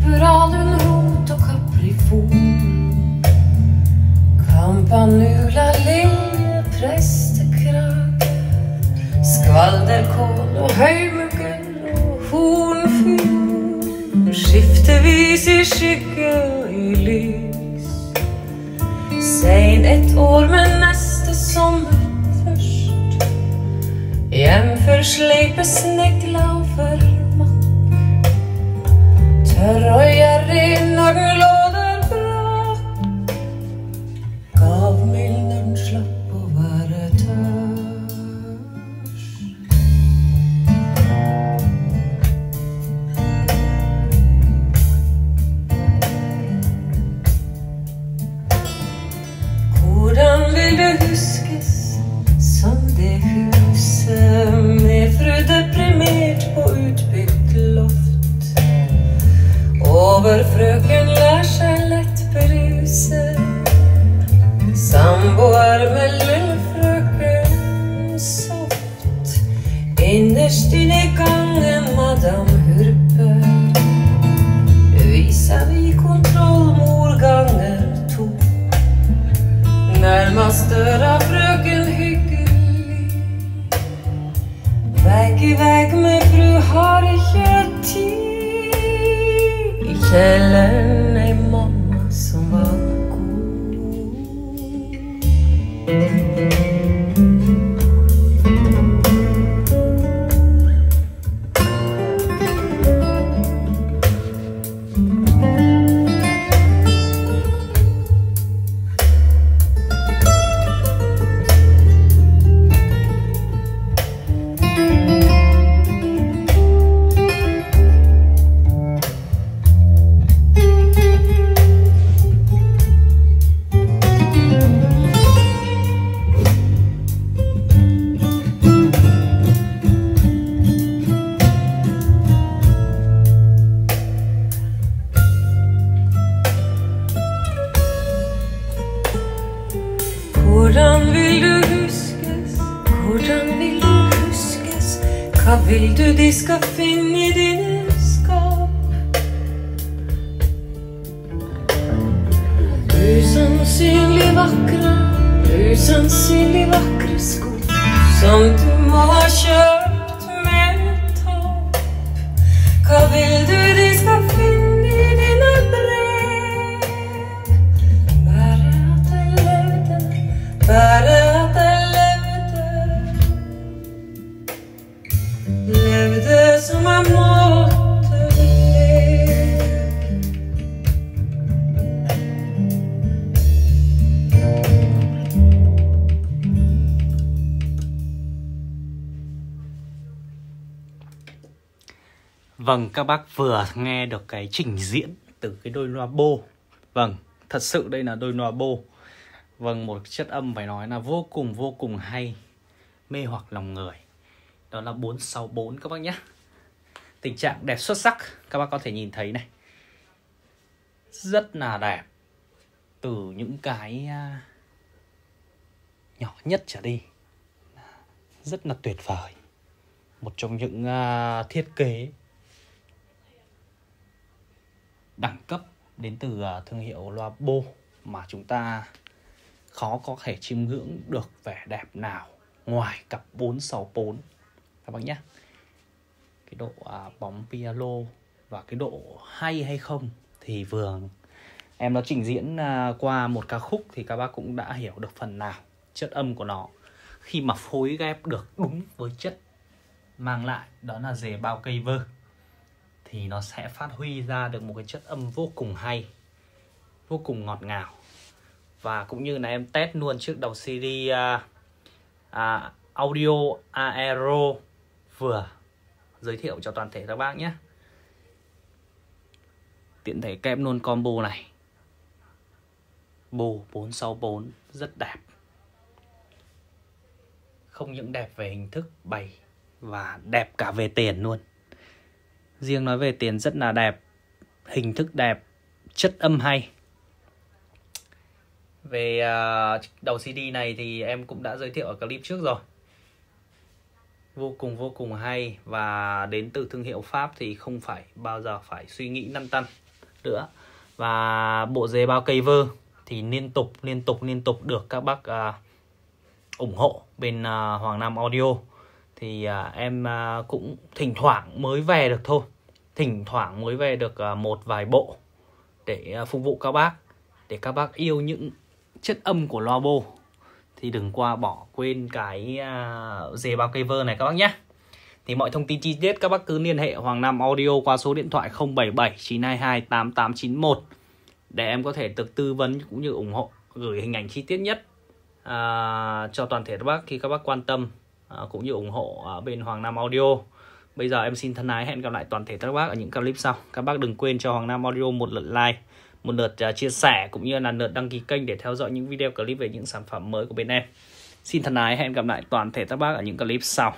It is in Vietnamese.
Puralenrot och kaprifol, Campanula, liljeprästekrage, skvalderkål och höjmuggen och hornfyr, skiftevis i skygge och i lys. Sen ett år men nästa sommar först, jämför sleipe snegla och förmack, tørr og gjerrig når den lå der brak, gavmilderen slapp å være tørst. Hvordan vil det huskes som det huset med fru deprimert på utbyggt loft? Over frøken lær seg lett beruse, samboer med lille frøken soft. Innerst inn i gangen Madame Hurpe, vis-à-vis kontrollmor ganger 2. Nærmest døra frøken hyggelig, vegg i vegg med fru har ikke tid. I kjelleren er mamma som var god. Hvordan vil du huskes? Hvordan vil du huskes? Hva vil du de skal finne i dine skap? Usannsynlig vakre sko som du må ha kjøpt med tap. Hva vil du de skal finne i dine brev? Bare at jeg levde, bare at jeg levde som jeg måtte leve. Vâng, các bác vừa nghe được cái trình diễn từ cái đôi loa bô. Vâng, thật sự đây là đôi loa bô. Vâng, một chất âm phải nói là vô cùng hay, mê hoặc lòng người. Đó là 464 các bác nhé. Tình trạng đẹp xuất sắc, các bác có thể nhìn thấy này. Rất là đẹp. Từ những cái nhỏ nhất trở đi, rất là tuyệt vời. Một trong những thiết kế đẳng cấp đến từ thương hiệu loa bô mà chúng ta khó có thể chiêm ngưỡng được vẻ đẹp nào ngoài cặp 464 các bác nhé. Cái độ bóng piano và cái độ hay hay không thì vừa em nó trình diễn qua một ca khúc thì các bác cũng đã hiểu được phần nào chất âm của nó khi mà phối ghép được đúng với chất mang lại, đó là dề bao cây vơ, thì nó sẽ phát huy ra được một cái chất âm vô cùng hay, vô cùng ngọt ngào. Và cũng như là em test luôn trước đầu CD Audio Aero vừa giới thiệu cho toàn thể các bác nhé. Tiện thể kèm luôn combo này, bô 464 rất đẹp. Không những đẹp về hình thức bày và đẹp cả về tiền luôn. Riêng nói về tiền rất là đẹp, hình thức đẹp, chất âm hay. Về đầu CD này thì em cũng đã giới thiệu ở clip trước rồi. Vô cùng hay. Và đến từ thương hiệu Pháp thì không phải bao giờ phải suy nghĩ lăn tăn. nữa. Và bộ dề bao cây vơ thì liên tục được các bác ủng hộ bên Hoàng Nam Audio. Thì em cũng thỉnh thoảng mới về được thôi, thỉnh thoảng mới về được một vài bộ để phục vụ các bác, để các bác yêu những chất âm của loa bô thì đừng bỏ quên cái dề bao cây vơ này các bác nhé. Thì mọi thông tin chi tiết các bác cứ liên hệ Hoàng Nam Audio qua số điện thoại 077 922 8891 để em có thể được tư vấn cũng như ủng hộ, gửi hình ảnh chi tiết nhất cho toàn thể các bác khi các bác quan tâm cũng như ủng hộ bên Hoàng Nam Audio. Bây giờ em xin thân ái hẹn gặp lại toàn thể các bác ở những clip sau. Các bác đừng quên cho Hoàng Nam Audio một lượt like, một lượt chia sẻ cũng như là lượt đăng ký kênh để theo dõi những video clip về những sản phẩm mới của bên em. Xin thân ái hẹn gặp lại toàn thể các bác ở những clip sau.